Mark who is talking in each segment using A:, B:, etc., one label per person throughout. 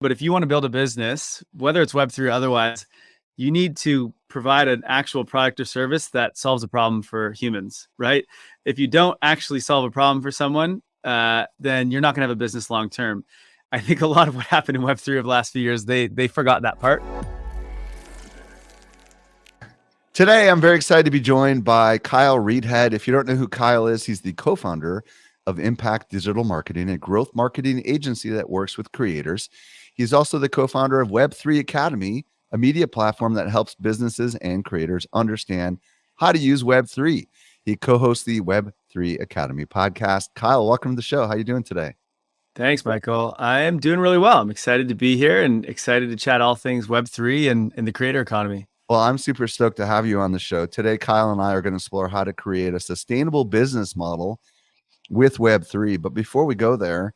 A: But if you want to build a business, whether it's Web3 or otherwise, you need to provide an actual product or service that solves a problem for humans, right? If you don't actually solve a problem for someone, then you're not going to have a business long term. I think a lot of what happened in Web3 over the last few years, they forgot that part.
B: Today, I'm very excited to be joined by Kyle Reidhead. If you don't know who Kyle is, he's the co-founder of Impact Digital Marketing, a growth marketing agency that works with creators. He's also the co-founder of Web3 Academy, a media platform that helps businesses and creators understand how to use Web3. He co-hosts the Web3 Academy podcast. Kyle, welcome to the show. How are you doing today?
A: Thanks, Michael. I am doing really well. I'm excited to be here and excited to chat all things Web3 and the creator economy.
B: Well, I'm super stoked to have you on the show. Today, Kyle and I are going to explore how to create a sustainable business model with Web3. But before we go there,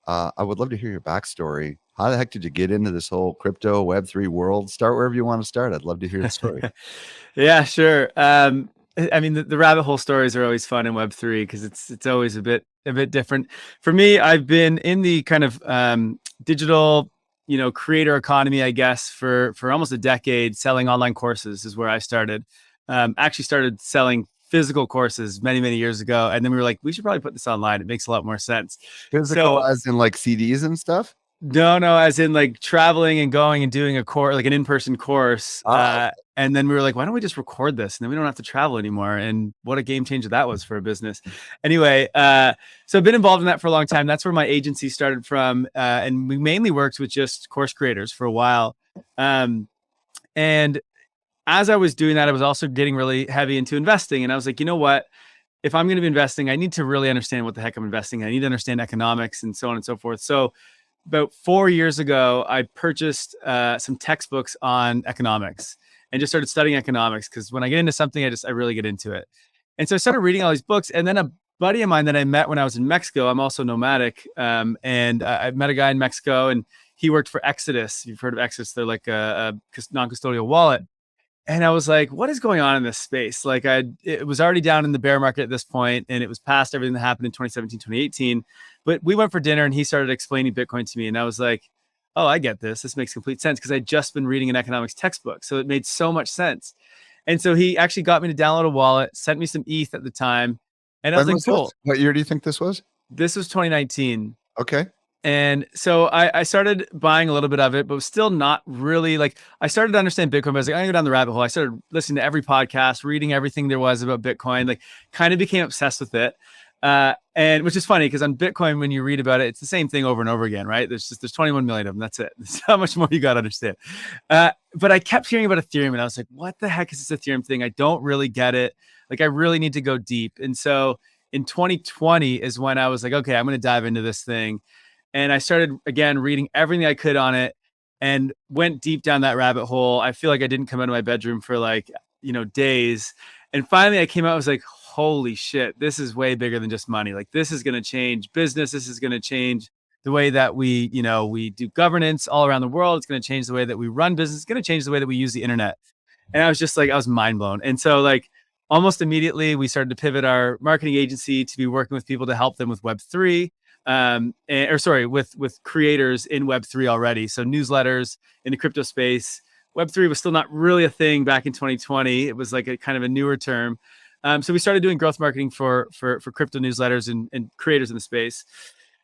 B: I would love to hear your backstory. How the heck did you get into this whole crypto Web3 world? Start wherever you want to start. I'd love to hear the story.
A: Yeah, sure. I mean, the rabbit hole stories are always fun in Web3 because it's always a bit different. For me, I've been in the kind of digital, creator economy, I guess, for almost a decade. Selling online courses is where I started. Actually started selling physical courses many years ago, and then we were like, we should probably put this online. It makes a lot more sense.
B: Physical, as in like CDs and stuff?
A: No, as in like traveling and going and doing a course, like an in-person course. And then we were like, why don't we just record this? And then we don't have to travel anymore. And what a game changer that was for a business. Anyway, so I've been involved in that for a long time. That's where my agency started from. And we mainly worked with just course creators for a while. And as I was doing that, I was also getting really heavy into investing. And I was like, you know what? If I'm going to be investing, I need to really understand what the heck I'm investing in. I need to understand economics and so on and so forth. So about 4 years ago, I purchased some textbooks on economics and just started studying economics because when I get into something, I really get into it. And so I started reading all these books. And then a buddy of mine that I met when I was in Mexico, I'm also nomadic, and I met a guy in Mexico, and he worked for Exodus. You've heard of Exodus? They're like a non-custodial wallet. And I was like, what is going on in this space? Like it was already down in the bear market at this point, and it was past everything that happened in 2017, 2018. But we went for dinner and he started explaining Bitcoin to me. And I was like, oh, I get this. This makes complete sense because I'd just been reading an economics textbook. So it made so much sense. And so he actually got me to download a wallet, sent me some ETH at the time. And I was like, cool.
B: What year do you think this was?
A: This was 2019.
B: Okay.
A: And so I started buying a little bit of it, but was still not really like, I started to understand Bitcoin, but I was like, I go down the rabbit hole. I started listening to every podcast, reading everything there was about Bitcoin, like kind of became obsessed with it. And which is funny because on Bitcoin, when you read about it, it's the same thing over and over again, right? There's 21 million of them. That's it. That's how much more you got to understand. But I kept hearing about Ethereum and I was like, what the heck is this Ethereum thing? I don't really get it. Like I really need to go deep. And so in 2020 is when I was like, okay, I'm going to dive into this thing. And I started, again, reading everything I could on it and went deep down that rabbit hole. I feel like I didn't come out of my bedroom for days. And finally I came out, I was like, holy shit, this is way bigger than just money. Like this is going to change business. This is going to change the way that we do governance all around the world. It's going to change the way that we run business. It's going to change the way that we use the internet. And I was just like, I was mind blown. And so like almost immediately we started to pivot our marketing agency to be working with people to help them with Web3. With creators in Web3 already. So newsletters in the crypto space. Web3 was still not really a thing back in 2020. It was like a kind of a newer term. So we started doing growth marketing for crypto newsletters and creators in the space.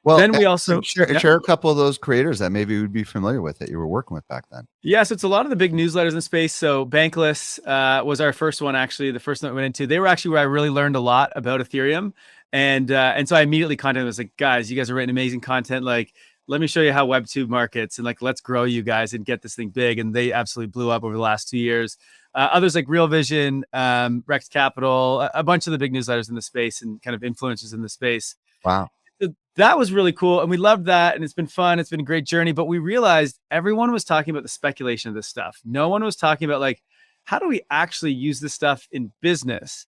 B: Well,
A: then we also
B: share a couple of those creators that maybe we'd be familiar with that you were working with back then.
A: Yeah, so it's a lot of the big newsletters in the space. So Bankless was our first one, actually, the first one we went into. They were actually where I really learned a lot about Ethereum. And so I immediately contacted them. I was like, guys, you guys are writing amazing content. Like, let me show you how Web2 markets and like, let's grow you guys and get this thing big. And they absolutely blew up over the last 2 years. Others like Real Vision, Rex Capital, a bunch of the big newsletters in the space and kind of influencers in the space.
B: Wow.
A: So that was really cool. And we loved that. And it's been fun. It's been a great journey. But we realized everyone was talking about the speculation of this stuff. No one was talking about like, how do we actually use this stuff in business?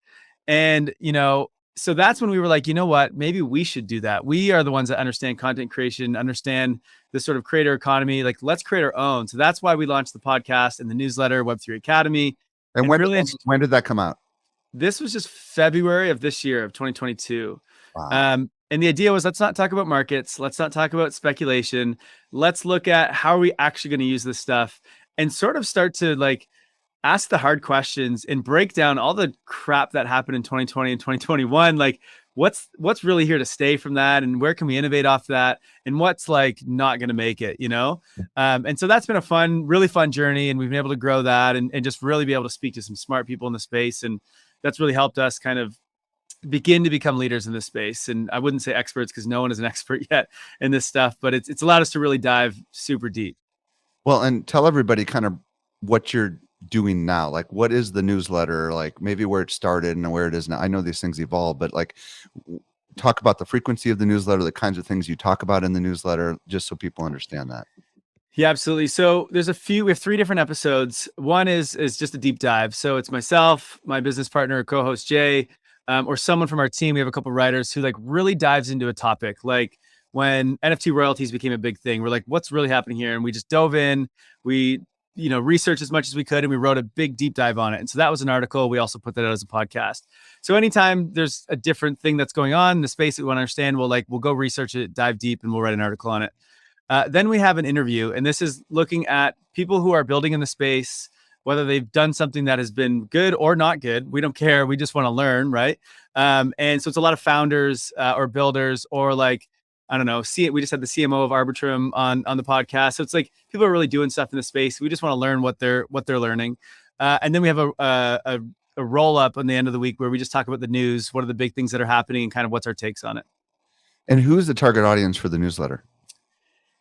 A: And, so that's when we were like, you know what, maybe we should do that. We are the ones that understand content creation, understand this sort of creator economy. Like, let's create our own. So that's why we launched the podcast and the newsletter, Web3 Academy.
B: And when did that come out?
A: This was just February of this year of 2022.
B: Wow.
A: And the idea was, let's not talk about markets. Let's not talk about speculation. Let's look at how are we actually going to use this stuff and sort of start to like ask the hard questions and break down all the crap that happened in 2020 and 2021. Like what's really here to stay from that, and where can we innovate off that, and what's like not going to make it, and so that's been a really fun journey, and we've been able to grow that and just really be able to speak to some smart people in the space, and that's really helped us kind of begin to become leaders in this space. And I wouldn't say experts because no one is an expert yet in this stuff, but it's allowed us to really dive super deep.
B: Well, and tell everybody kind of what you're doing now. Like, what is the newsletter? Like, maybe where it started and where it is now. I know these things evolve, but like, talk about the frequency of the newsletter, the kinds of things you talk about in the newsletter, just so people understand that.
A: Yeah, absolutely. So we have 3 different episodes. One is just a deep dive. So it's myself, my business partner, co-host Jay, or someone from our team. We have a couple of writers who like really dives into a topic. Like when NFT royalties became a big thing, we're like, what's really happening here? And we just dove in. We researched as much as we could, and we wrote a big deep dive on it. And so that was an article. We also put that out as a podcast. So anytime there's a different thing that's going on in the space that we want to understand, we'll go research it, dive deep, and we'll write an article on it. Then we have an interview, and this is looking at people who are building in the space, whether they've done something that has been good or not good. We don't care. We just want to learn, right? And so it's a lot of founders or builders, or like, I don't know, we just had the CMO of Arbitrum on the podcast. So it's like people are really doing stuff in the space. We just want to learn what they're learning. And then we have a roll up on the end of the week where we just talk about the news, what are the big things that are happening, and kind of what's our takes on it.
B: And who is the target audience for the newsletter?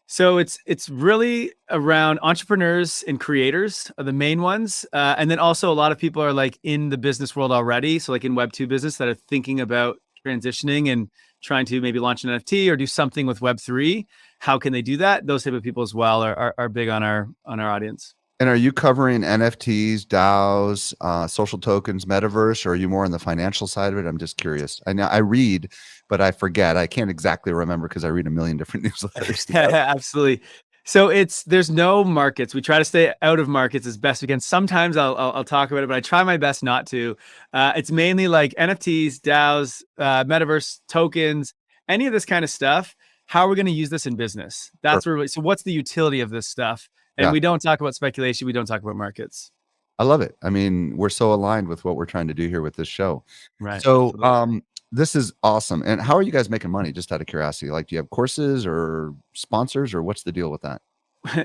A: So it's really around entrepreneurs and creators are the main ones. And then also a lot of people are like in the business world already. So like in Web2 business that are thinking about transitioning and trying to maybe launch an NFT or do something with Web3. How can they do that? Those type of people as well are big on our audience.
B: And are you covering NFTs, DAOs, social tokens, metaverse, or are you more on the financial side of it? I'm just curious. I know I read, but I forget. I can't exactly remember because I read a million different newsletters.
A: Absolutely. So there's no markets. We try to stay out of markets as best we can. Sometimes I'll talk about it, but I try my best not to. It's mainly like NFTs, DAOs, metaverse tokens, any of this kind of stuff. How are we going to use this in business? That's where. So what's the utility of this stuff? And we don't talk about speculation. We don't talk about markets.
B: I love it. I mean, we're so aligned with what we're trying to do here with this show.
A: Right.
B: So, this is awesome. And how are you guys making money? Just out of curiosity, like, do you have courses or sponsors, or what's the deal with that?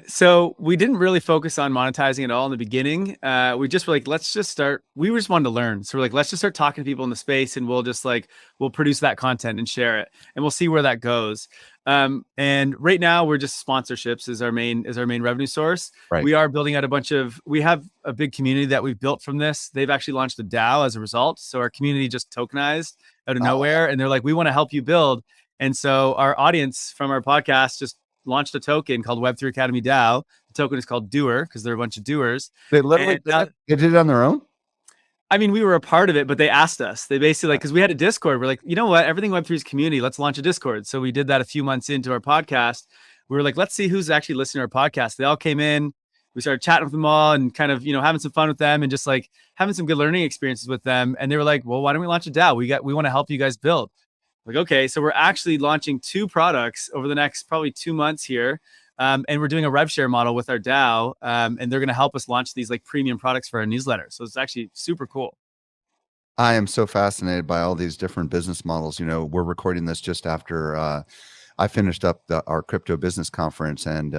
A: So we didn't really focus on monetizing at all in the beginning. We just were like, let's just start. We just wanted to learn. So we're like, let's just start talking to people in the space, and we'll produce that content and share it, and we'll see where that goes. And right now we're just sponsorships is our main revenue source.
B: Right.
A: We are building out we have a big community that we've built from this. They've actually launched a DAO as a result. So our community just tokenized out of nowhere, and they're like, we want to help you build. And so our audience from our podcast just launched a token called Web3 Academy DAO. The token is called Doer because they're a bunch of doers.
B: They literally they did it on their own?
A: I mean, we were a part of it, but they asked us. They basically because we had a Discord. We're like, you know what? Everything Web3 is community. Let's launch a Discord. So we did that a few months into our podcast. We were like, let's see who's actually listening to our podcast. They all came in. We started chatting with them all and kind of, having some fun with them and just like having some good learning experiences with them. And they were like, well, why don't we launch a DAO? We want to help you guys build. Like, okay, so we're actually launching 2 products over the next probably 2 months here. And we're doing a rev share model with our DAO. And they're going to help us launch these like premium products for our newsletter. So it's actually super cool.
B: I am so fascinated by all these different business models. We're recording this just after I finished up our crypto business conference, and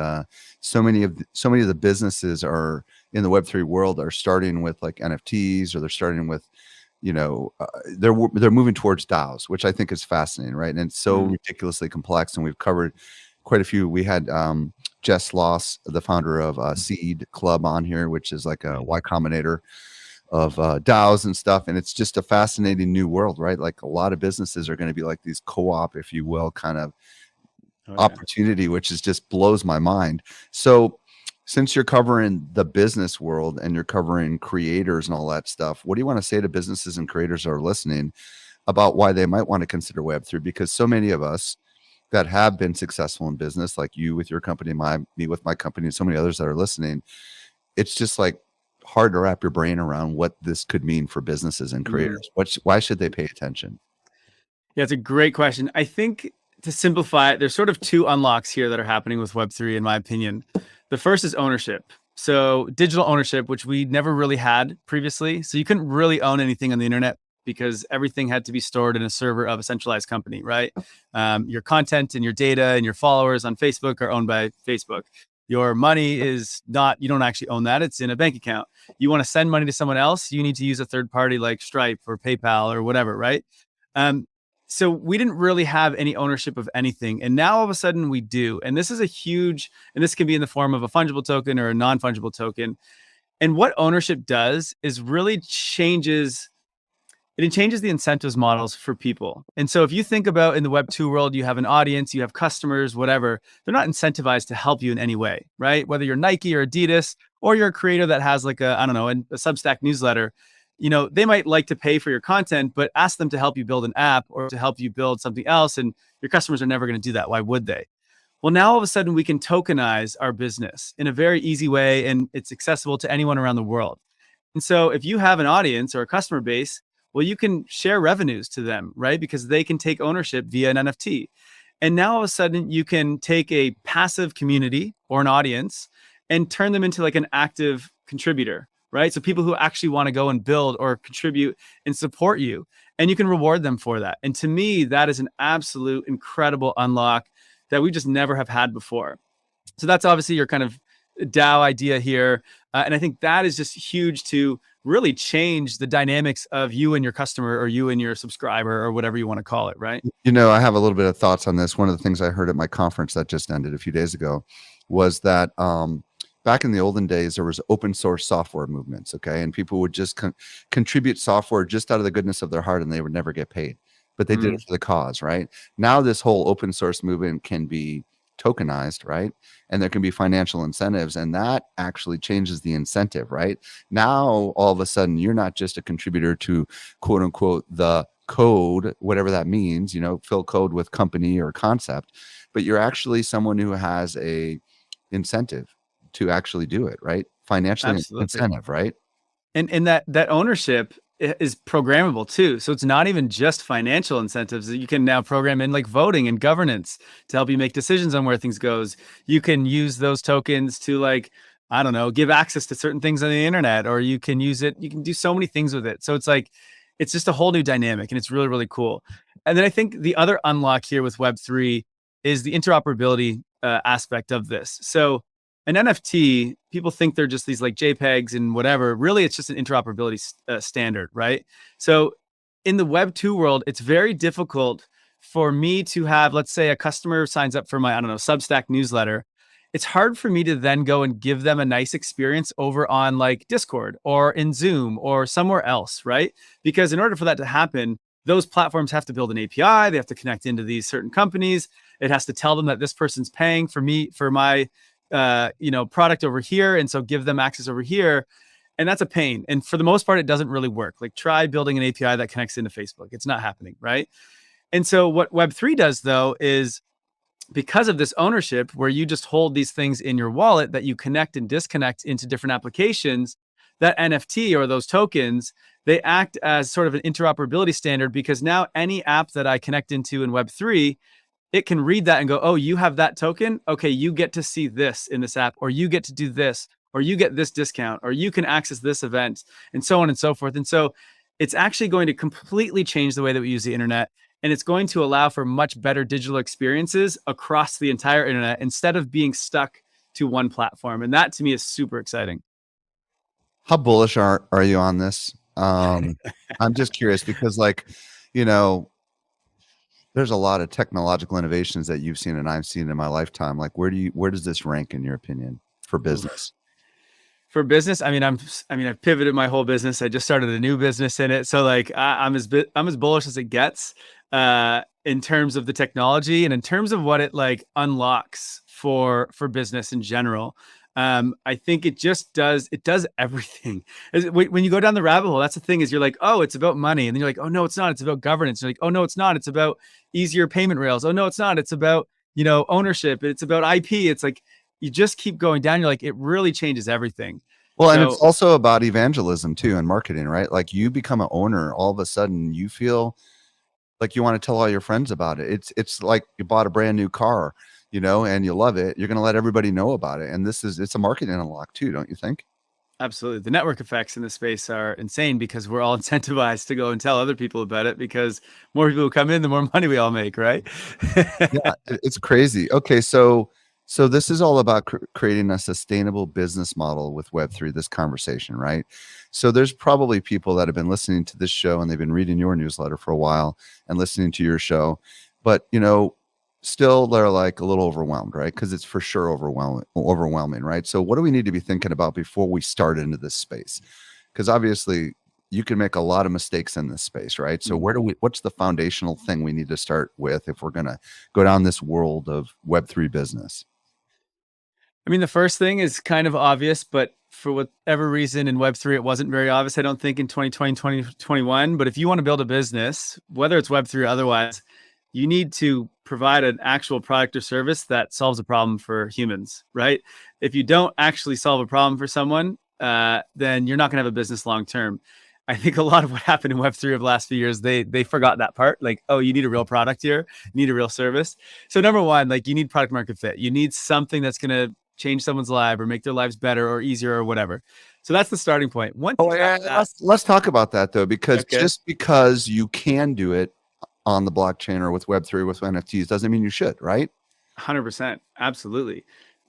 B: so many of the businesses are in the Web3 world are starting with like NFTs, or they're starting with, they're moving towards DAOs, which I think is fascinating, right? And it's so ridiculously complex, and we've covered quite a few. We had Jess Loss, the founder of Seed Club, on here, which is like a Y Combinator of DAOs and stuff, and it's just a fascinating new world, right? Like a lot of businesses are going to be like these co-op, if you will, kind of opportunity, which is just blows my mind. So since you're covering the business world and you're covering creators and all that stuff, what do you want to say to businesses and creators that are listening about why they might want to consider Web3? Because so many of us that have been successful in business, like you with your company, me with my company, and so many others that are listening, it's just like hard to wrap your brain around what this could mean for businesses and creators. Why should they pay attention?
A: Yeah, it's a great question. I think to simplify it, there's sort of two unlocks here that are happening with Web3, in my opinion. The first is ownership. So digital ownership, which we never really had previously. So you couldn't really own anything on the internet because everything had to be stored in a server of a centralized company, right? Your content and your data and your followers on Facebook are owned by Facebook. Your money is not, you don't actually own that. It's in a bank account. You want to send money to someone else, you need to use a third party like Stripe or PayPal or whatever, right? Um, so we didn't really have any ownership of anything. And now all of a sudden we do. And this is a huge, and this can be in the form of a fungible token or a non-fungible token. And what ownership does is really changes the incentives models for people. And so if you think about in the Web2 world, you have an audience, you have customers, whatever, they're not incentivized to help you in any way, right? Whether you're Nike or Adidas, or you're a creator that has like a, I don't know, a Substack newsletter, they might like to pay for your content, but ask them to help you build an app or to help you build something else. And your customers are never going to do that. Why would they? Well, now all of a sudden we can tokenize our business in a very easy way, and it's accessible to anyone around the world. And so if you have an audience or a customer base, well, you can share revenues to them, right? Because they can take ownership via an NFT. And now all of a sudden you can take a passive community or an audience and turn them into like an active contributor, right? So people who actually want to go and build or contribute and support you, and you can reward them for that. And to me, that is an absolute incredible unlock that we just never have had before. So that's obviously your kind of DAO idea here. And I think that is just huge to really change the dynamics of you and your customer or you and your subscriber or whatever you want to call it, right?
B: I have a little bit of thoughts on this. One of the things I heard at my conference that just ended a few days ago was that back in the olden days, there was open source software movements, okay? And people would just contribute software just out of the goodness of their heart, and they would never get paid. But they did it for the cause, right? Now this whole open source movement can be tokenized, right? And there can be financial incentives, and that actually changes the incentive, right? Now, all of a sudden, you're not just a contributor to quote unquote the code, whatever that means, fill code with company or concept, but you're actually someone who has a incentive to actually do it, right? Financially incentive, right?
A: And that ownership is programmable too. So it's not even just financial incentives. You can now program in like voting and governance to help you make decisions on where things goes. You can use those tokens to like, I don't know, give access to certain things on the internet, or you can use it. You can do so many things with it. So it's like, it's just a whole new dynamic, and it's really, really cool. And then I think the other unlock here with Web3 is the interoperability aspect of this. So an NFT, people think they're just these like JPEGs and whatever. Really, it's just an interoperability standard, right? So in the Web 2 world, it's very difficult for me to have, let's say a customer signs up for my, I don't know, Substack newsletter. It's hard for me to then go and give them a nice experience over on like Discord or in Zoom or somewhere else, right? Because in order for that to happen, those platforms have to build an API. They have to connect into these certain companies. It has to tell them that this person's paying for my product over here, and so give them access over here. And that's a pain. And for the most part, it doesn't really work. Like try building an API that connects into Facebook. It's not happening, right? And so what Web3 does though is, because of this ownership where you just hold these things in your wallet that you connect and disconnect into different applications, that NFT or those tokens, they act as sort of an interoperability standard, because now any app that I connect into in Web3, it can read that and go, oh, you have that token? Okay, you get to see this in this app, or you get to do this, or you get this discount, or you can access this event, and so on and so forth. And so it's actually going to completely change the way that we use the internet. And it's going to allow for much better digital experiences across the entire internet instead of being stuck to one platform. And that to me is super exciting.
B: How bullish are you on this? I'm just curious because there's a lot of technological innovations that you've seen and I've seen in my lifetime. Like where does this rank in your opinion for business?
A: For business, I've pivoted my whole business. I just started a new business in it. So like I'm as bullish as it gets in terms of the technology and in terms of what it like unlocks for business in general. I think it does everything. When you go down the rabbit hole, that's the thing, is you're like, oh, it's about money. And then you're like, oh, no, it's not. It's about governance. You're like, oh, no, it's not. It's about easier payment rails. Oh, no, it's not. It's about, ownership. It's about IP. It's like, you just keep going down. You're like, it really changes everything.
B: Well, and it's also about evangelism too and marketing, right? Like you become an owner, all of a sudden you feel like you want to tell all your friends about it. It's like you bought a brand new car, and you love it. You're going to let everybody know about it. And it's a marketing unlock too, don't you think?
A: Absolutely. The network effects in this space are insane because we're all incentivized to go and tell other people about it, because more people who come in, the more money we all make, right?
B: Yeah, it's crazy. Okay, so this is all about creating a sustainable business model with Web3, this conversation, right? So there's probably people that have been listening to this show and they've been reading your newsletter for a while and listening to your show, but still they're like a little overwhelmed, right? Because it's for sure overwhelming, right? So what do we need to be thinking about before we start into this space? Because obviously you can make a lot of mistakes in this space, right? So what's the foundational thing we need to start with if we're going to go down this world of Web3 business?
A: I mean, the first thing is kind of obvious, but for whatever reason in Web3, it wasn't very obvious, I don't think, in 2020, 2021. But if you want to build a business, whether it's Web3 or otherwise, you need to provide an actual product or service that solves a problem for humans, right? If you don't actually solve a problem for someone, then you're not going to have a business long term. I think a lot of what happened in Web3 over the last few years, they forgot that part. Like, oh, you need a real product here, you need a real service. So number one, like, you need product market fit. You need something that's going to change someone's life or make their lives better or easier or whatever. So that's the starting point.
B: Let's talk about that though, because
A: Okay.
B: just because you can do it on the blockchain or with Web3 with NFTs doesn't mean you should, right?
A: 100%. Absolutely.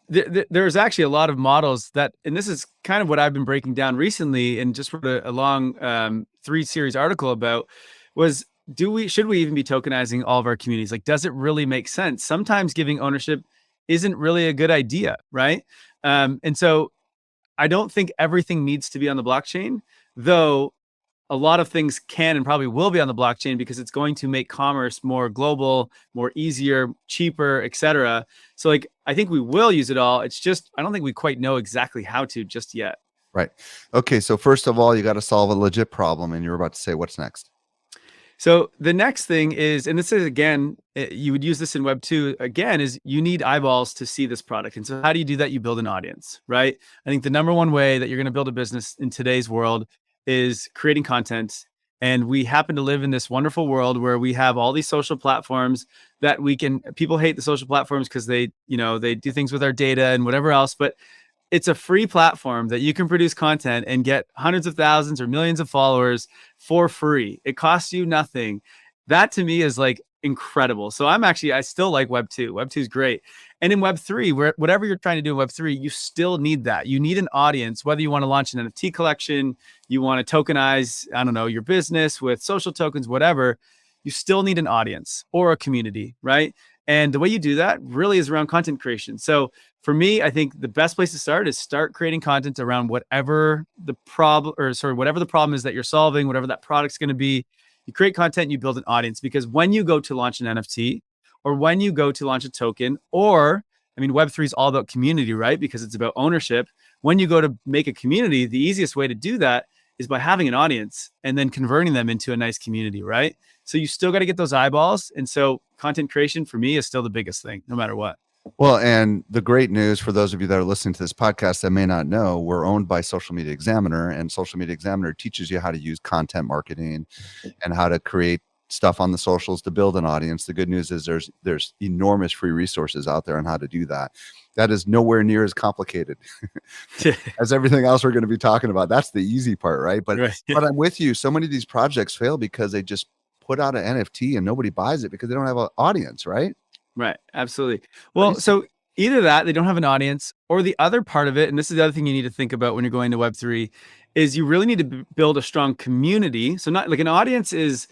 A: There's actually a lot of models that, and this is kind of what I've been breaking down recently and just wrote a long 3-series article about, was should we even be tokenizing all of our communities? Like, does it really make sense? Sometimes giving ownership isn't really a good idea, right? And so I don't think everything needs to be on the blockchain, though a lot of things can and probably will be on the blockchain because it's going to make commerce more global, more easier, cheaper, etc. So like, I think we will use it all. It's just, I don't think we quite know exactly how to just yet.
B: Right. Okay. So first of all, you got to solve a legit problem, and you're about to say what's next.
A: So the next thing is, and this is, again, you would use this in Web 2 again, is you need eyeballs to see this product. And so how do you do that? You build an audience, right? I think the number one way that you're going to build a business in today's world is creating content. And we happen to live in this wonderful world where we have all these social platforms that people hate the social platforms because they do things with our data and whatever else, but it's a free platform that you can produce content and get hundreds of thousands or millions of followers for free. It costs you nothing. That to me is like incredible. So I still like Web 2. Web 2 is great. And in Web 3, whatever you're trying to do in Web 3, you still need that. You need an audience, whether you want to launch an NFT collection, you want to tokenize, I don't know, your business with social tokens, whatever, you still need an audience or a community, right? And the way you do that really is around content creation. So for me, I think the best place to start is start creating content around whatever the problem is that you're solving, whatever that product's going to be. You create content, you build an audience, because when you go to launch an NFT or when you go to launch a token, or, I mean, Web3 is all about community, right? Because it's about ownership. When you go to make a community, the easiest way to do that is by having an audience and then converting them into a nice community, right? So you still got to get those eyeballs. And so content creation for me is still the biggest thing, no matter what.
B: Well, and the great news for those of you that are listening to this podcast that may not know, we're owned by Social Media Examiner, and Social Media Examiner teaches you how to use content marketing and how to create stuff on the socials to build an audience. The good news is there's enormous free resources out there on how to do that. That is nowhere near as complicated as everything else we're going to be talking about. That's the easy part, right? But I'm with you. So many of these projects fail because they just put out an NFT and nobody buys it because they don't have an audience, right?
A: Right. Absolutely. Well, so either that, they don't have an audience, or the other part of it, and this is the other thing you need to think about when you're going to Web3, is you really need to build a strong community. So not like an audience is,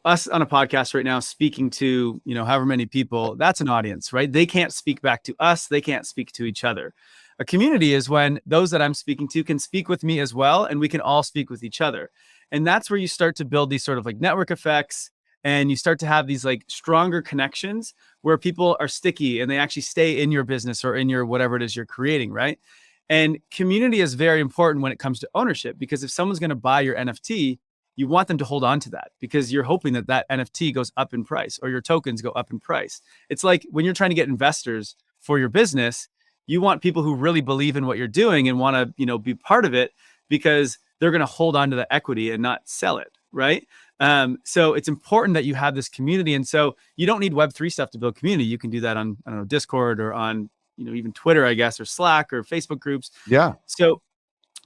A: us on a podcast right now speaking to, however many people, that's an audience, right? They can't speak back to us. They can't speak to each other. A community is when those that I'm speaking to can speak with me as well, and we can all speak with each other. And that's where you start to build these sort of like network effects, and you start to have these like stronger connections where people are sticky and they actually stay in your business or in your whatever it is you're creating, right? And community is very important when it comes to ownership, because if someone's going to buy your NFT, you want them to hold on to that because you're hoping that that NFT goes up in price or your tokens go up in price. It's like when you're trying to get investors for your business, you want people who really believe in what you're doing and want to, be part of it, because they're going to hold on to the equity and not sell it, right? So it's important that you have this community. And so you don't need Web3 stuff to build community. You can do that on, I don't know, Discord or on, even Twitter, I guess, or Slack or Facebook groups.
B: Yeah.
A: So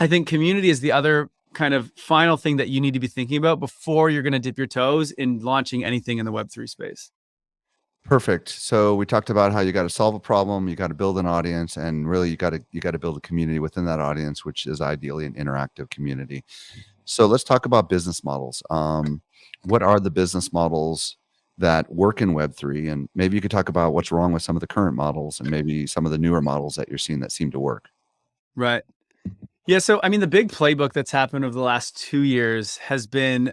A: I think community is the other kind of final thing that you need to be thinking about before you're going to dip your toes in launching anything in the Web3 space.
B: Perfect. So we talked about how you got to solve a problem, you got to build an audience, and really you got to build a community within that audience, which is ideally an interactive community. So let's talk about business models. What are the business models that work in Web3? And maybe you could talk about what's wrong with some of the current models and maybe some of the newer models that you're seeing that seem to work.
A: Right. Yeah. So, I mean, the big playbook that's happened over the last 2 years has been,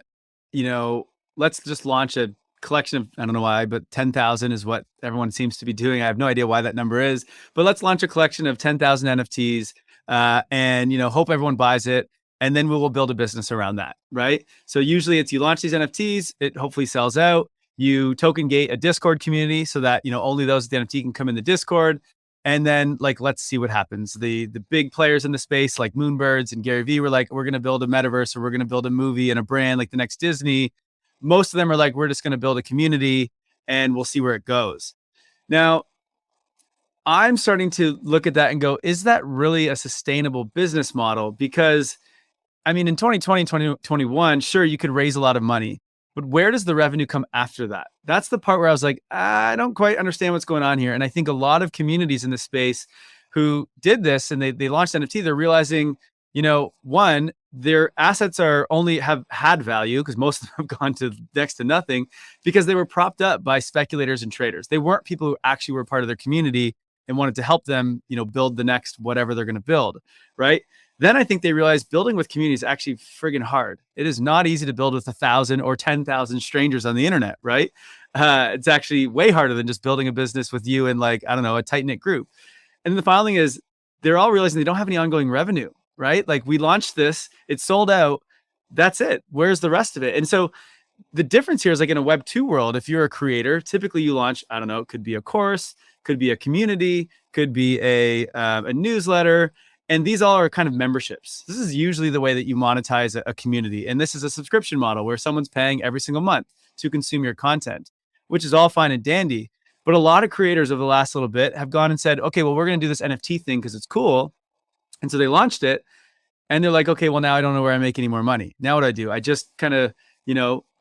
A: let's just launch a collection of, I don't know why, but 10,000 is what everyone seems to be doing. I have no idea why that number is, but let's launch a collection of 10,000 NFTs and, hope everyone buys it. And then we will build a business around that, right? So usually it's you launch these NFTs, it hopefully sells out. You token gate a Discord community so that, only those with the NFT can come in the Discord. And then let's see what happens. The big players in the space like Moonbirds and Gary Vee were like, we're going to build a metaverse or we're going to build a movie and a brand like the next Disney. Most of them are like, we're just going to build a community and we'll see where it goes. Now, I'm starting to look at that and go, is that really a sustainable business model? Because I mean, in 2020, 2021, sure, you could raise a lot of money, but where does the revenue come after that? That's the part where I was like, I don't quite understand what's going on here. And I think a lot of communities in this space who did this and they launched NFT, they're realizing, one, their assets have had value because most of them have gone to next to nothing because they were propped up by speculators and traders. They weren't people who actually were part of their community and wanted to help them, build the next whatever they're going to build, right? Then I think they realized building with community is actually friggin' hard. It is not easy to build with 1,000 or 10,000 strangers on the internet, right? It's actually way harder than just building a business with you and a tight-knit group. And then the final thing is they're all realizing they don't have any ongoing revenue, right? Like we launched this, it sold out, that's it. Where's the rest of it? And so the difference here is in a Web 2 world, if you're a creator, typically you launch, I don't know, it could be a course, could be a community, could be a newsletter. And these all are kind of memberships. This is usually the way that you monetize a community. And this is a subscription model where someone's paying every single month to consume your content, which is all fine and dandy. But a lot of creators over the last little bit have gone and said, okay, well, we're going to do this NFT thing because it's cool. And so they launched it and they're like, okay, well, now I don't know where I make any more money. Now what do I do? I just kind of,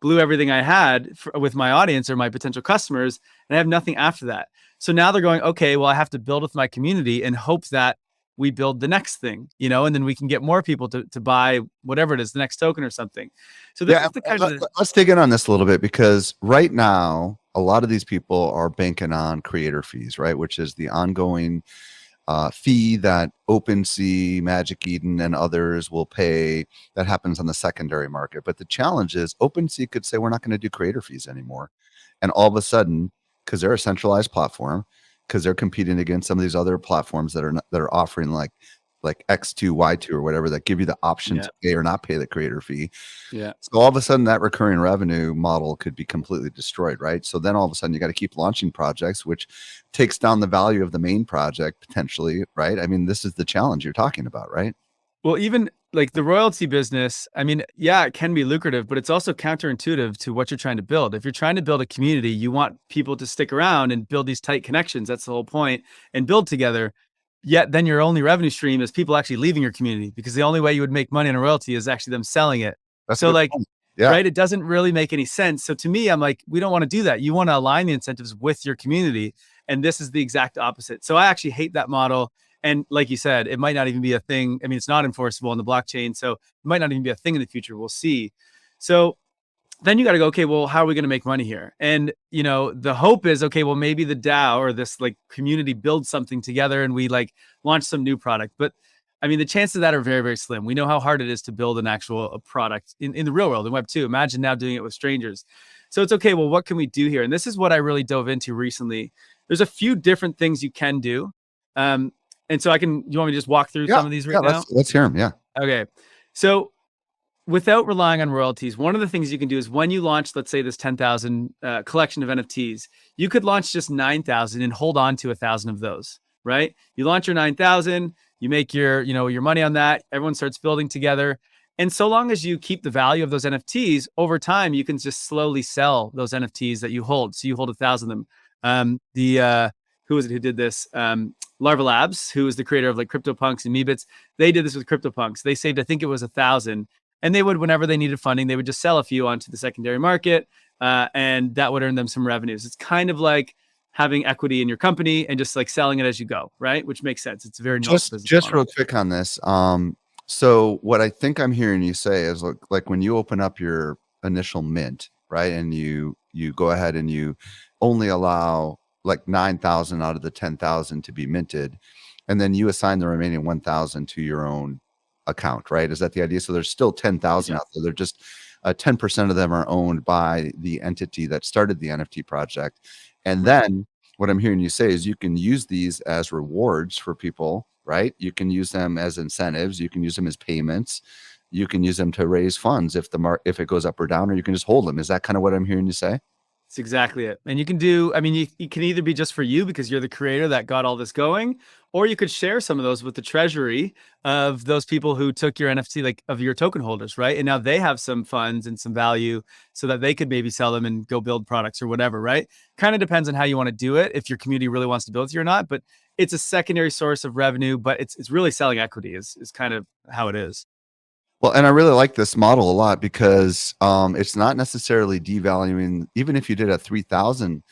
A: blew everything I had with my audience or my potential customers and I have nothing after that. So now they're going, okay, well, I have to build with my community and hope that we build the next thing, and then we can get more people to buy whatever it is, the next token or something. So this is the kind of
B: let's dig in on this a little bit because right now, a lot of these people are banking on creator fees, right? Which is the ongoing fee that OpenSea, Magic Eden, and others will pay. That happens on the secondary market. But the challenge is OpenSea could say, we're not going to do creator fees anymore. And all of a sudden, because they're a centralized platform, because they're competing against some of these other platforms that are offering like X2, Y2 or whatever that give you the option to pay or not pay the creator fee.
A: Yeah.
B: So all of a sudden that recurring revenue model could be completely destroyed, right? So then all of a sudden you got to keep launching projects, which takes down the value of the main project potentially, right? I mean, this is the challenge you're talking about, right?
A: Well, even the royalty business, I mean, yeah, it can be lucrative, but it's also counterintuitive to what you're trying to build. If you're trying to build a community, you want people to stick around and build these tight connections. That's the whole point, and build together. Yet then your only revenue stream is people actually leaving your community because the only way you would make money on a royalty is actually them selling it.
B: That's
A: so
B: yeah.
A: Right, it doesn't really make any sense. So to me, I'm like, we don't want to do that. You want to align the incentives with your community. And this is the exact opposite. So I actually hate that model. And like you said, it might not even be a thing. I mean, it's not enforceable in the blockchain. So it might not even be a thing in the future. We'll see. So then you got to go, okay, well, how are we going to make money here? And, the hope is, okay, well, maybe the DAO or this community builds something together and we launch some new product. But I mean, the chances of that are very, very slim. We know how hard it is to build an actual product in the real world in Web 2. Imagine now doing it with strangers. So it's okay, well, what can we do here? And this is what I really dove into recently. There's a few different things you can do. And so you want me to just walk through some of these right now?
B: Let's hear them. Yeah.
A: Okay. So without relying on royalties, one of the things you can do is when you launch, let's say this 10,000 collection of NFTs, you could launch just 9,000 and hold on to 1,000 of those, right? You launch your 9,000, you make your money on that. Everyone starts building together. And so long as you keep the value of those NFTs over time, you can just slowly sell those NFTs that you hold. So you hold 1,000 of them. Who was it who did this? Larva Labs, who is the creator of like CryptoPunks and Meebits, they did this with CryptoPunks. They saved, I think it was 1,000, and they would, whenever they needed funding, they would just sell a few onto the secondary market, and that would earn them some revenues. It's kind of like having equity in your company and just like selling it as you go, right? Which makes sense. It's a very
B: just real quick on this. So what I think I'm hearing you say is like when you open up your initial mint, right, and you go ahead and you only allow like 9,000 out of the 10,000 to be minted, and then you assign the remaining 1,000 to your own account, right? Is that the idea? So there's still 10,000 out there. They're just 10% of them are owned by the entity that started the NFT project. And then what I'm hearing you say is you can use these as rewards for people, right? You can use them as incentives. You can use them as payments. You can use them to raise funds if it goes up or down, or you can just hold them. Is that kind of what I'm hearing you say?
A: That's exactly it. And you can do, I mean, you can either be just for you because you're the creator that got all this going, or you could share some of those with the treasury of those people who took your NFT, like of your token holders, right? And now they have some funds and some value so that they could maybe sell them and go build products or whatever, right? Kind of depends on how you want to do it, if your community really wants to build with you or not. But it's a secondary source of revenue, but it's really selling equity is kind of how it is.
B: Well, and I really like this model a lot because it's not necessarily devaluing. Even if you did a 3,000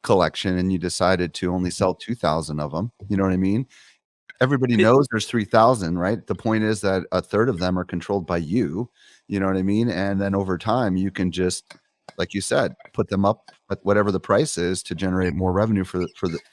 B: collection and you decided to only sell 2,000 of them, you know what I mean? Everybody knows there's 3,000, right? The point is that a third of them are controlled by you, you know what I mean? And then over time, you can just, like you said, put them up at whatever the price is to generate more revenue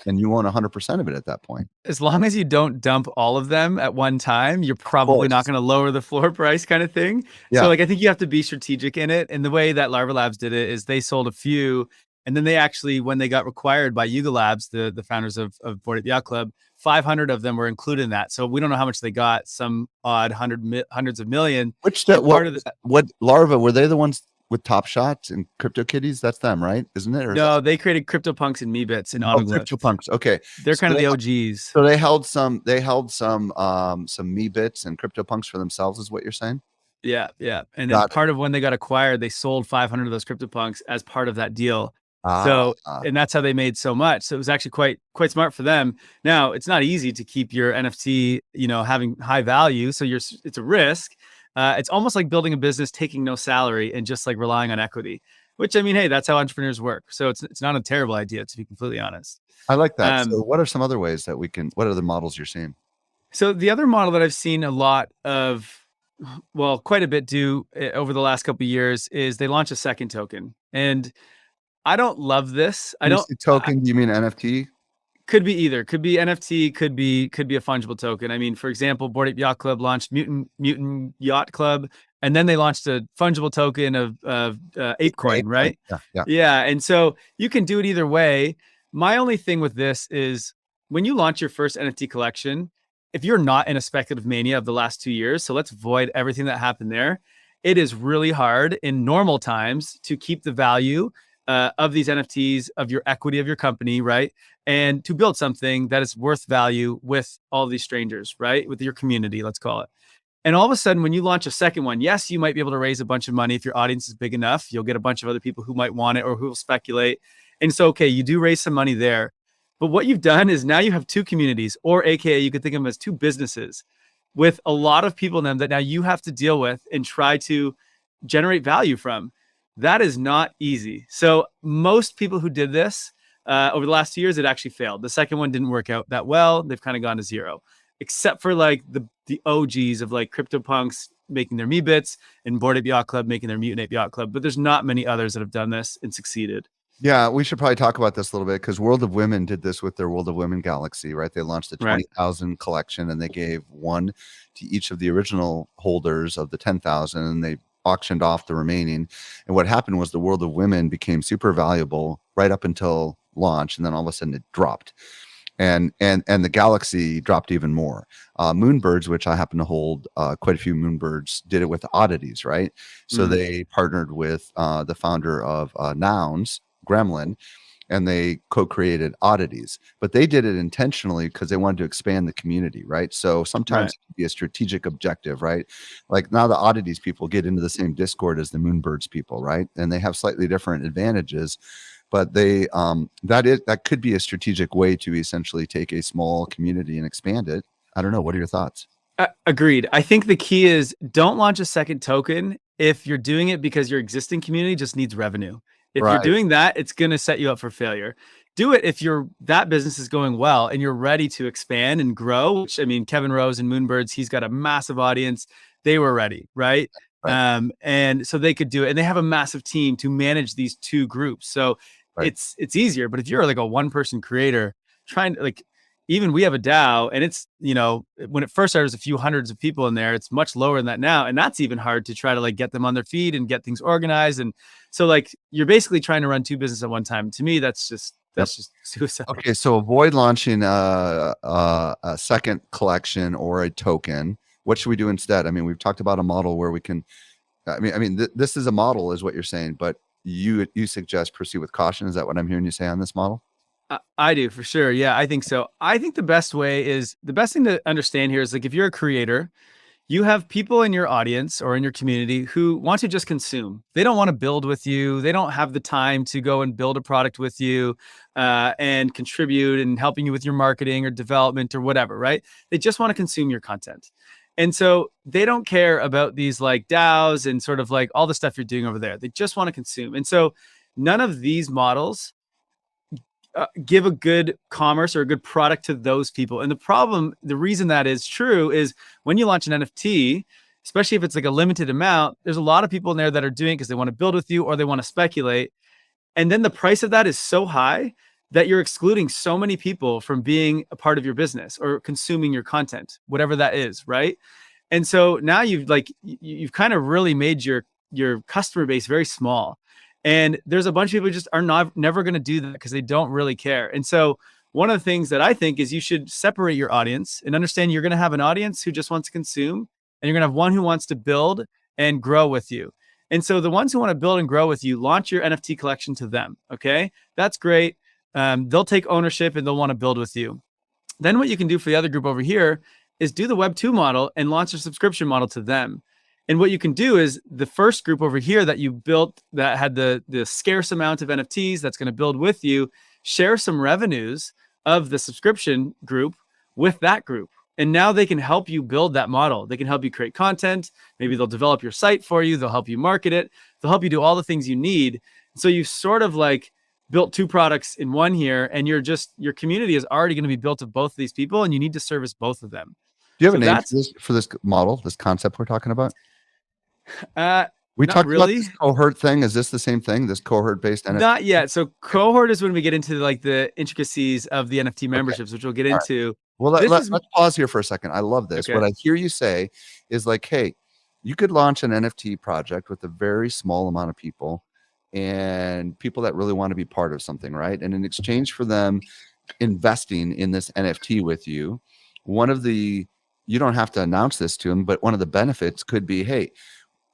B: and you own 100% of it at that point.
A: As long as you don't dump all of them at one time, you're probably not going to lower the floor price kind of thing. Yeah. So like, I think you have to be strategic in it. And the way that Larva Labs did it is they sold a few, and then they actually, when they got required by Yuga Labs, the founders of Bored Ape Yacht Club, 500 of them were included in that. So we don't know how much they got, some odd hundreds of million.
B: What Larva, were they the ones with Top Shots and CryptoKitties? That's them, right? Isn't it?
A: No, they created CryptoPunks and Meebits and Autoglyph.
B: CryptoPunks. Okay.
A: They're kind of the OGs.
B: So they held some Meebits and CryptoPunks for themselves, is what you're saying?
A: Yeah. And then part of when they got acquired, they sold 500 of those CryptoPunks as part of that deal. And that's how they made so much. So it was actually quite smart for them. Now, it's not easy to keep your NFT, having high value. So it's a risk. It's almost like building a business, taking no salary and just like relying on equity, which, I mean, hey, that's how entrepreneurs work. So it's not a terrible idea, to be completely honest.
B: I like that. So what are some other ways that what other models you're seeing?
A: So the other model that I've seen a lot of, quite a bit do over the last couple of years is they launch a second token. And I don't love this. Do
B: you mean NFT?
A: Could be either. Could be NFT. Could be a fungible token. I mean, for example, Bored Ape Yacht Club launched Mutant Yacht Club, and then they launched a fungible token of ApeCoin, right? Yeah. And so you can do it either way. My only thing with this is when you launch your first NFT collection, if you're not in a speculative mania of the last 2 years, so let's avoid everything that happened there. It is really hard in normal times to keep the value of these NFTs, of your equity of your company, right? And to build something that is worth value with all these strangers, right? With your community, let's call it. And all of a sudden, when you launch a second one, yes, you might be able to raise a bunch of money. If your audience is big enough, you'll get a bunch of other people who might want it or who will speculate. And so, okay, you do raise some money there. But what you've done is now you have two communities, or AKA you could think of them as two businesses with a lot of people in them that now you have to deal with and try to generate value from. That is not easy. So most people who did this over the last 2 years, it actually failed. The second one didn't work out that well. They've kind of gone to zero, except for like the OGs of like CryptoPunks making their Meebits and Bored Ape Yacht Club making their Mutant Ape Yacht Club. But there's not many others that have done this and succeeded.
B: Yeah, we should probably talk about this a little bit because World of Women did this with their World of Women Galaxy, right? They launched the 20,000 collection and they gave one to each of the original holders of the 10,000, and they auctioned off the remaining. And what happened was the World of Women became super valuable right up until launch, and then all of a sudden it dropped. And the Galaxy dropped even more. Moonbirds, which I happen to hold quite a few Moonbirds, did it with Oddities, right? So they partnered with the founder of Nouns, Gremlin, and they co-created Oddities, but they did it intentionally because they wanted to expand the community, right? So sometimes
A: Right.
B: it can be a strategic objective, right? Like now the Oddities people get into the same Discord as the Moonbirds people, right? And they have slightly different advantages, but that could be a strategic way to essentially take a small community and expand it. I don't know. What are your thoughts?
A: Agreed. I think the key is don't launch a second token if you're doing it because your existing community just needs revenue. If you're
B: Right.
A: doing that, it's going to set you up for failure. Do it if that business is going well and you're ready to expand and grow. Which I mean, Kevin Rose and Moonbirds, he's got a massive audience. They were ready, right?
B: Right.
A: And so they could do it, and they have a massive team to manage these two groups. So
B: Right.
A: it's easier. But if you're like a one person creator trying to like, even we have a DAO, and it's, when it first started, there's a few hundreds of people in there. It's much lower than that now. And that's even hard to try to like get them on their feet and get things organized. And so like, you're basically trying to run two businesses at one time. To me, that's just suicide.
B: Okay. So avoid launching a second collection or a token. What should we do instead? I mean, we've talked about a model where we can, this is a model is what you're saying, but you suggest proceed with caution. Is that what I'm hearing you say on this model?
A: I do, for sure. Yeah, I think so. I think the best thing to understand here is like, if you're a creator, you have people in your audience or in your community who want to just consume. They don't want to build with you. They don't have the time to go and build a product with you and contribute and helping you with your marketing or development or whatever, right? They just want to consume your content. And so they don't care about these like DAOs and sort of like all the stuff you're doing over there. They just want to consume. And so none of these models give a good commerce or a good product to those people. And the reason that is true is when you launch an NFT, especially if it's like a limited amount, there's a lot of people in there that are doing it because they want to build with you or they want to speculate. And then the price of that is so high that you're excluding so many people from being a part of your business or consuming your content, whatever that is, right? And so now you've kind of really made your customer base very small. And there's a bunch of people who just are never going to do that because they don't really care. And so one of the things that I think is you should separate your audience and understand you're going to have an audience who just wants to consume, and you're going to have one who wants to build and grow with you. And so the ones who want to build and grow with you, launch your NFT collection to them. Okay, that's great. They'll take ownership and they'll want to build with you. Then what you can do for the other group over here is do the Web 2 model and launch a subscription model to them. And what you can do is the first group over here that you built that had the scarce amount of NFTs that's going to build with you, share some revenues of the subscription group with that group. And now they can help you build that model. They can help you create content. Maybe they'll develop your site for you. They'll help you market it. They'll help you do all the things you need. So you've sort of like built two products in one here, and your community is already going to be built of both of these people, and you need to service both of them.
B: Do you have a name for this model, this concept we're talking about? We talked about this cohort thing. Is this the same thing? This cohort based NFT?
A: Not yet. So cohort is when we get into like the intricacies of the NFT memberships, which we'll get into.
B: Well, let's pause here for a second. I love this. Okay. What I hear you say is like, hey, you could launch an NFT project with a very small amount of people and people that really want to be part of something, right? And in exchange for them investing in this NFT with you, you don't have to announce this to them, but one of the benefits could be, hey,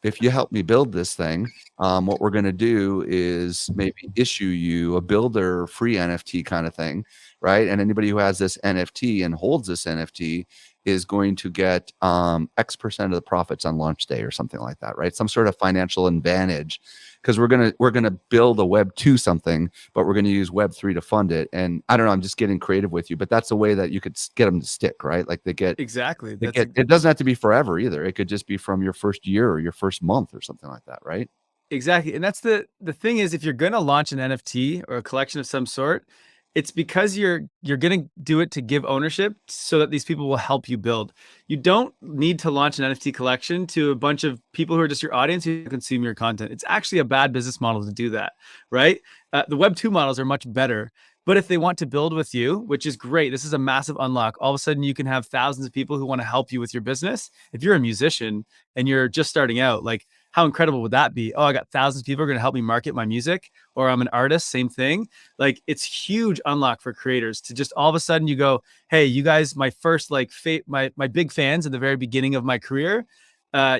B: if you help me build this thing, what we're going to do is maybe issue you a builder free NFT kind of thing, right? And anybody who has this NFT and holds this NFT is going to get X% of the profits on launch day or something like that, right? Some sort of financial advantage, because we're gonna build a Web 2 something, but we're gonna use Web 3 to fund it. And I don't know, I'm just getting creative with you, but that's a way that you could get them to stick, right? Like they get
A: exactly.
B: It doesn't have to be forever either. It could just be from your first year or your first month or something like that, right?
A: Exactly. And that's the thing is, if you're gonna launch an NFT or a collection of some sort, it's because you're going to do it to give ownership so that these people will help you build. You don't need to launch an NFT collection to a bunch of people who are just your audience who consume your content. It's actually a bad business model to do that, right? The Web 2 models are much better. But if they want to build with you, which is great, this is a massive unlock. All of a sudden, you can have thousands of people who want to help you with your business. If you're a musician and you're just starting out, like, how incredible would that be? Oh, I got thousands of people who are going to help me market my music, or I'm an artist, same thing. Like, it's huge unlock for creators to just all of a sudden you go, hey, you guys, my first like my big fans in the very beginning of my career,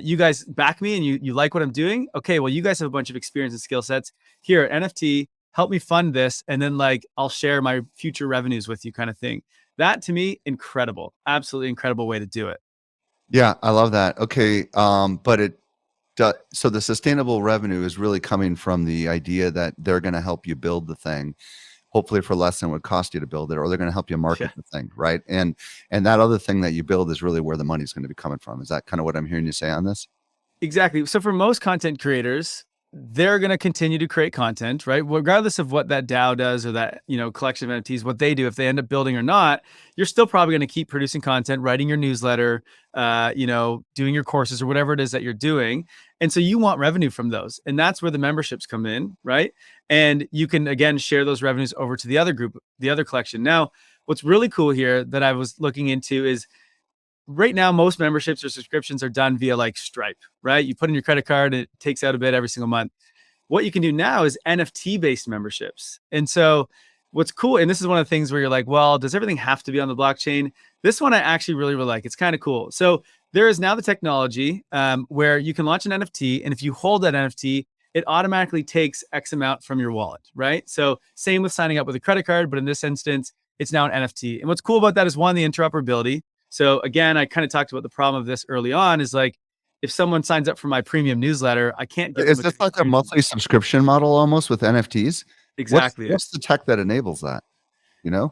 A: you guys back me and you like what I'm doing. Okay, well, you guys have a bunch of experience and skill sets. Here, NFT, help me fund this. And then like, I'll share my future revenues with you kind of thing. That to me, incredible, absolutely incredible way to do it.
B: Yeah, I love that. Okay. But so the sustainable revenue is really coming from the idea that they're going to help you build the thing, hopefully for less than it would cost you to build it, or they're going to help you market the thing, right? And that other thing that you build is really where the money's going to be coming from. Is that kind of what I'm hearing you say on this?
A: Exactly. So for most content creators, they're going to continue to create content, right? Regardless of what that DAO does or that, collection of NFTs, what they do, if they end up building or not, you're still probably going to keep producing content, writing your newsletter, doing your courses or whatever it is that you're doing. And so you want revenue from those. And that's where the memberships come in, right? And you can, again, share those revenues over to the other group, the other collection. Now, what's really cool here that I was looking into is right now, most memberships or subscriptions are done via like Stripe, right? You put in your credit card and it takes out a bit every single month. What you can do now is NFT based memberships. And so what's cool, and this is one of the things where you're like, well, does everything have to be on the blockchain? This one I actually really, really like. It's kind of cool. So there is now the technology where you can launch an NFT. And if you hold that NFT, it automatically takes X amount from your wallet, right? So same with signing up with a credit card, but in this instance, it's now an NFT. And what's cool about that is one, the interoperability. So again, I kind of talked about the problem of this early on is like, if someone signs up for my premium newsletter, I can't get
B: Is this like a monthly subscription model almost with NFTs?
A: Exactly.
B: What's the tech that enables that?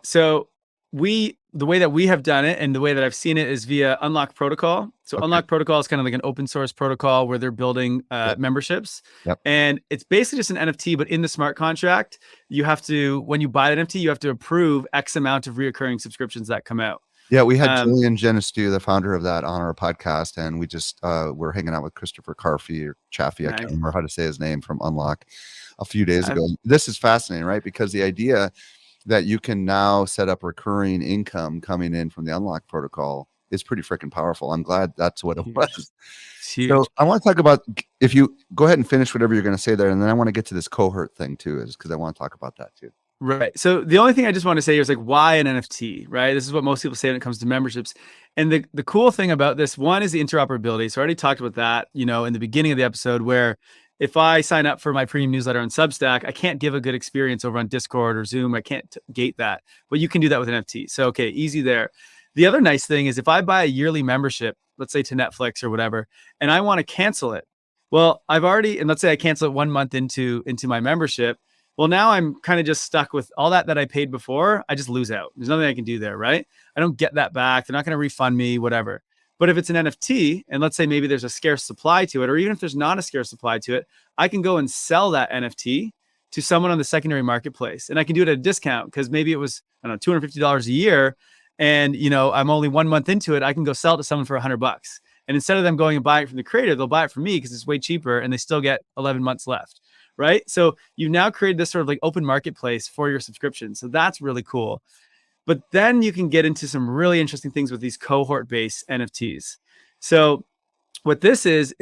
A: So the way that we have done it and the way that I've seen it is via Unlock Protocol. So Unlock Protocol is kind of like an open source protocol where they're building memberships. And it's basically just an NFT, but in the smart contract, you have to, when you buy an NFT, you have to approve X amount of reoccurring subscriptions that come out.
B: Yeah, we had Julian Genestu, the founder of that, on our podcast, and we just we're hanging out with Christopher Carfy or Chaffee, I can't remember how to say his name, from Unlock a few days ago. This is fascinating, right? Because the idea that you can now set up recurring income coming in from the Unlock protocol is pretty freaking powerful. I'm glad that's what it was. So I want to talk about, if you go ahead and finish whatever you're going to say there, and then I want to get to this cohort thing too, is because I want to talk about that too.
A: Right. So the only thing I just want to say is like, why an NFT, right? This is what most people say when it comes to memberships. And the cool thing about this one is the interoperability. So I already talked about that, in the beginning of the episode, where if I sign up for my premium newsletter on Substack, I can't give a good experience over on Discord or Zoom. I can't gate that, but you can do that with an NFT. So, okay, easy there. The other nice thing is if I buy a yearly membership, let's say to Netflix or whatever, and I want to cancel it. Well, and let's say I cancel it 1 month into my membership. Well, now I'm kind of just stuck with all that I paid before. I just lose out. There's nothing I can do there, right? I don't get that back. They're not going to refund me, whatever. But if it's an NFT, and let's say maybe there's a scarce supply to it, or even if there's not a scarce supply to it, I can go and sell that NFT to someone on the secondary marketplace. And I can do it at a discount because maybe it was, I don't know, $250 a year. And, I'm only 1 month into it. I can go sell it to someone for $100. And instead of them going and buying it from the creator, they'll buy it from me because it's way cheaper and they still get 11 months left. Right. So you've now created this sort of like open marketplace for your subscription. So that's really cool. But then you can get into some really interesting things with these cohort-based NFTs. So what this is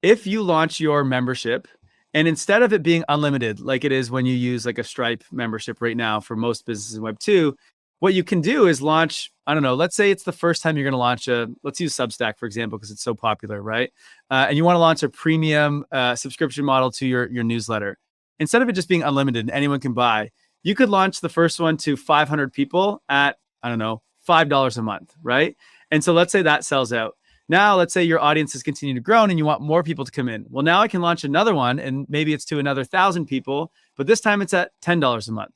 A: if you launch your membership and instead of it being unlimited, like it is when you use like a Stripe membership right now for most businesses in Web2, what you can do is launch, I don't know, let's say it's the first time you're going to launch let's use Substack, for example, because it's so popular, right? And you want to launch a premium subscription model to your newsletter. Instead of it just being unlimited and anyone can buy, you could launch the first one to 500 people at, I don't know, $5 a month, right? And so let's say that sells out. Now, let's say your audience has continued to grow and you want more people to come in. Well, now I can launch another one and maybe it's to another 1,000 people, but this time it's at $10 a month.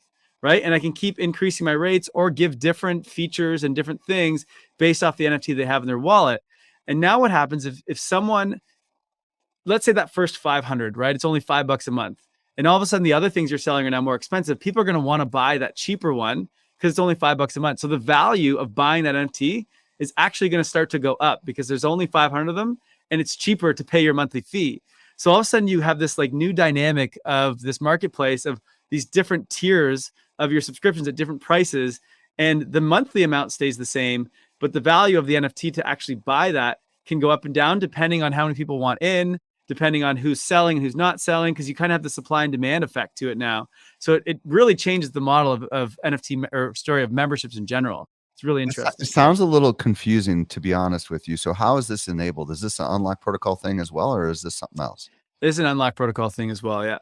A: Right. And I can keep increasing my rates or give different features and different things based off the NFT they have in their wallet. And now what happens if someone, let's say that first 500, right? It's only $5 a month. And all of a sudden the other things you're selling are now more expensive. People are going to want to buy that cheaper one because it's only $5 a month. So the value of buying that NFT is actually going to start to go up because there's only 500 of them and it's cheaper to pay your monthly fee. So all of a sudden you have this like new dynamic of this marketplace of these different tiers of your subscriptions at different prices, and the monthly amount stays the same, but the value of the NFT to actually buy that can go up and down depending on how many people want in, depending on who's selling and who's not selling, because you kind of have the supply and demand effect to it now. So it really changes the model of NFT or story of memberships in general. It's really interesting.
B: It sounds a little confusing, to be honest with you. So how is this enabled? Is this an Unlock Protocol thing as well, or is this something else?
A: This is an Unlock Protocol thing as well, yeah.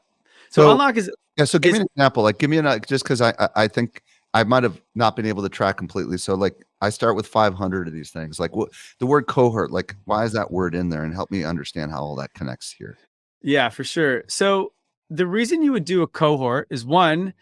A: So unlock is
B: yeah. So give me an example. Like, give me just because I think I might have not been able to track completely. So like, I start with 500 of these things. Like, what the word cohort? Like, why is that word in there? And help me understand how all that connects here.
A: Yeah, for sure. So the reason you would do a cohort is one,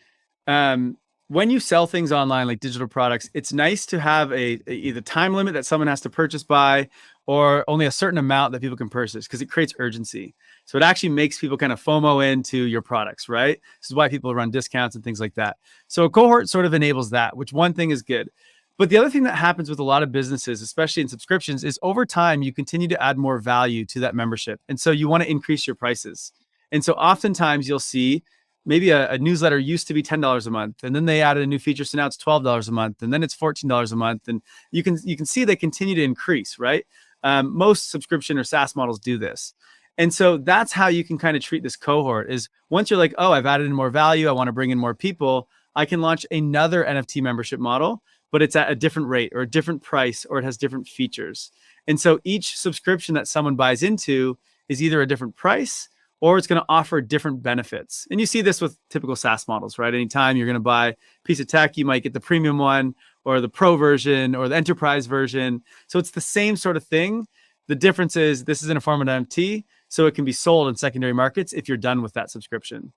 A: when you sell things online like digital products, it's nice to have a either time limit that someone has to purchase by, or only a certain amount that people can purchase, because it creates urgency. So it actually makes people kind of FOMO into your products, right? This is why people run discounts and things like that. So a cohort sort of enables that, which one thing is good. But the other thing that happens with a lot of businesses, especially in subscriptions, is over time you continue to add more value to that membership. And so you want to increase your prices. And so oftentimes you'll see maybe a newsletter used to be $10 a month, and then they added a new feature, so now it's $12 a month, and then it's $14 a month, and you can see they continue to increase, right? Most subscription or SaaS models do this. And so that's how you can kind of treat this cohort is once you're like, oh, I've added in more value, I want to bring in more people, I can launch another NFT membership model, but it's at a different rate or a different price, or it has different features. And so each subscription that someone buys into is either a different price or it's going to offer different benefits. And you see this with typical SaaS models, right? Anytime you're going to buy a piece of tech, you might get the premium one or the pro version or the enterprise version. So it's the same sort of thing. The difference is this is in a form of NFT, so it can be sold in secondary markets if you're done with that subscription.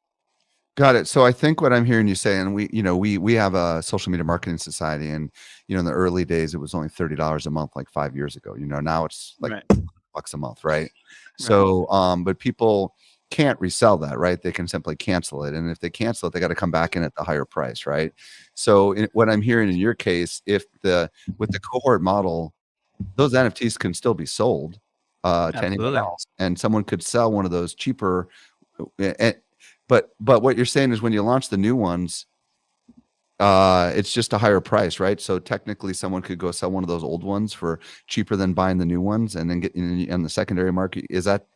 B: Got it. So I think what I'm hearing you say, and we have a social media marketing society, and in the early days it was only $30 a month, like 5 years ago. Now it's like
A: Right.
B: bucks a month, right? So, but people can't resell that, right? They can simply cancel it, and if they cancel it, they got to come back in at the higher price, right? So, what I'm hearing in your case, with the cohort model, those NFTs can still be sold to anyone else, and someone could sell one of those cheaper. But what you're saying is when you launch the new ones, it's just a higher price, right? So technically someone could go sell one of those old ones for cheaper than buying the new ones and then get in the secondary market. Is that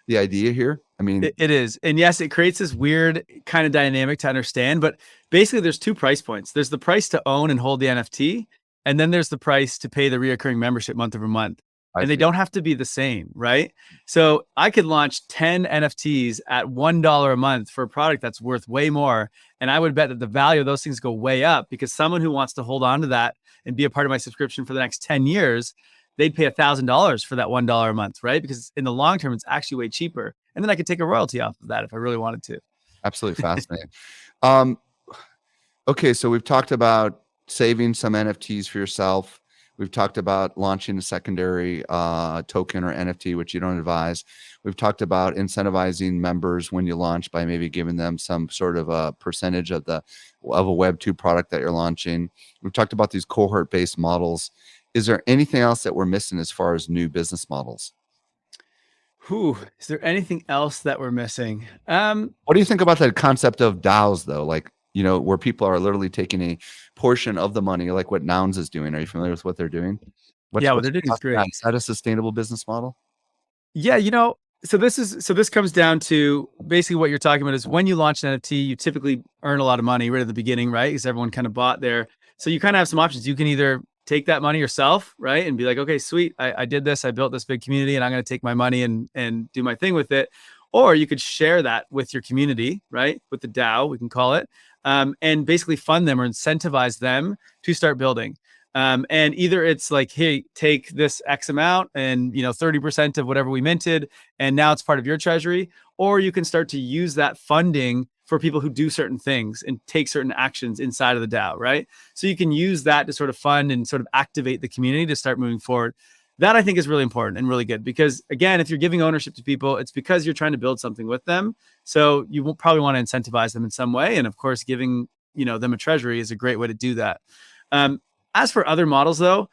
B: the idea here? I mean,
A: it is. And yes, it creates this weird kind of dynamic to understand, but basically there's two price points. There's the price to own and hold the NFT, and then there's the price to pay the reoccurring membership month over month. And they don't have to be the same, right? So I could launch 10 NFTs at $1 a month for a product that's worth way more. And I would bet that the value of those things go way up, because someone who wants to hold on to that and be a part of my subscription for the next 10 years, they'd pay $1,000 for that $1 a month, right? Because in the long term, it's actually way cheaper. And then I could take a royalty off of that if I really wanted to. Absolutely
B: fascinating. Okay, so we've talked about saving some NFTs for yourself. We've talked about launching a secondary token or NFT, which you don't advise. We've talked about incentivizing members when you launch by maybe giving them some sort of a percentage of a Web2 product that you're launching. We've talked about these cohort-based models. Is there anything else that we're missing as far as new business models?
A: Is there anything else that we're missing?
B: What do you think about the concept of DAOs, though? Like, where people are literally taking a portion of the money, like what Nouns is doing. Are you familiar with what they're doing?
A: What they're doing is great.
B: Is that a sustainable business model?
A: Yeah, so this comes down to basically what you're talking about is when you launch an NFT, you typically earn a lot of money right at the beginning, right? Because everyone kind of bought there. So you kind of have some options. You can either take that money yourself, right? And be like, okay, sweet. I did this. I built this big community and I'm going to take my money and do my thing with it. Or you could share that with your community, right? With the DAO, we can call it. And basically fund them or incentivize them to start building. And either it's like, hey, take this X amount and 30% of whatever we minted, and now it's part of your treasury. Or you can start to use that funding for people who do certain things and take certain actions inside of the DAO, right? So you can use that to sort of fund and sort of activate the community to start moving forward. That I think is really important and really good, because again, if you're giving ownership to people, it's because you're trying to build something with them. So you will probably want to incentivize them in some way. And of course, giving them a treasury is a great way to do that. As for other models, though,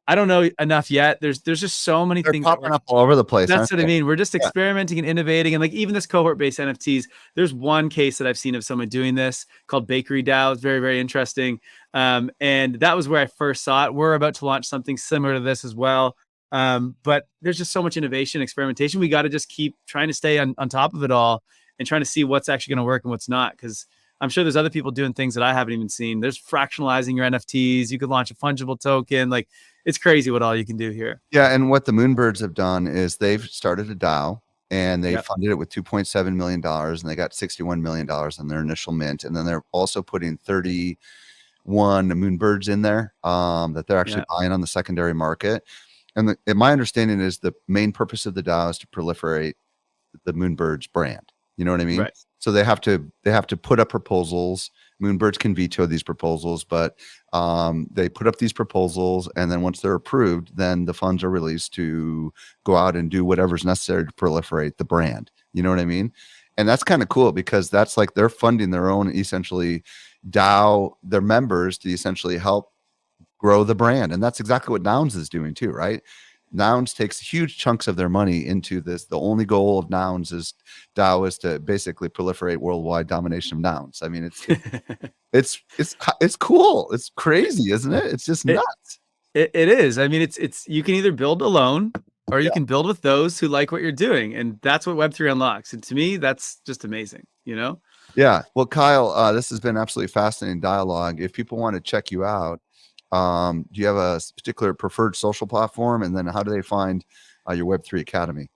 A: I don't know enough yet. There's just so many things
B: popping up all over the place.
A: That's what I mean. We're just experimenting and innovating. And like even this cohort-based NFTs, there's one case that I've seen of someone doing this called Bakery DAO. It's very, very interesting. And that was where I first saw it. We're about to launch something similar to this as well. But there's just so much innovation, experimentation. We got to just keep trying to stay on top of it all and trying to see what's actually going to work and what's not. Because I'm sure there's other people doing things that I haven't even seen. There's fractionalizing your NFTs. You could launch a fungible token. Like, it's crazy what all you can do here.
B: Yeah. And what the Moonbirds have done is they've started a DAO. and they
A: Yep.
B: funded it with $2.7 million, and they got $61 million in their initial mint. And then they're also putting 31 Moonbirds in there that they're actually buying on the secondary market. And my understanding is the main purpose of the DAO is to proliferate the Moonbirds brand. You know what I mean?
A: Right.
B: So they have to put up proposals. Moonbirds can veto these proposals, but they put up these proposals, and then once they're approved, then the funds are released to go out and do whatever's necessary to proliferate the brand. You know what I mean? And that's kind of cool, because that's like they're funding their own essentially DAO, their members, to essentially help grow the brand. And that's exactly what Nouns is doing too, right? Nouns takes huge chunks of their money into this. The only goal of Nouns is DAO is to basically proliferate worldwide domination of nouns. I mean, it's cool. It's crazy, isn't it? It's just nuts.
A: It is. I mean, it's you can either build alone or you can build with those who like what you're doing, and that's what Web3 unlocks. And to me, that's just amazing. You know?
B: Yeah. Well, Kyle, this has been absolutely fascinating dialogue. If people want to check you out, do you have a particular preferred social platform, and then how do they find your Web3 Academy?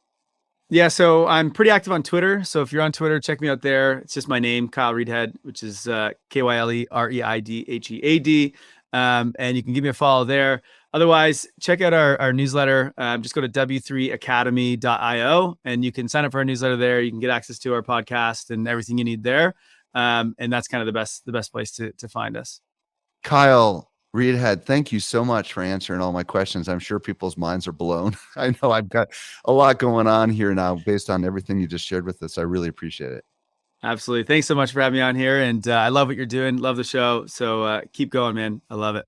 A: Yeah, so I'm pretty active on Twitter. So if you're on Twitter, check me out there. It's just my name, Kyle Reidhead, which is KyleReidhead. And you can give me a follow there. Otherwise, check out our newsletter. Just go to w3academy.io, and you can sign up for our newsletter there. You can get access to our podcast and everything you need there. And that's kind of the best place to find us.
B: Kyle Reidhead, thank you so much for answering all my questions. I'm sure people's minds are blown. I know I've got a lot going on here now based on everything you just shared with us. I really appreciate it.
A: Absolutely. Thanks so much for having me on here. And I love what you're doing. Love the show. So keep going, man. I love it.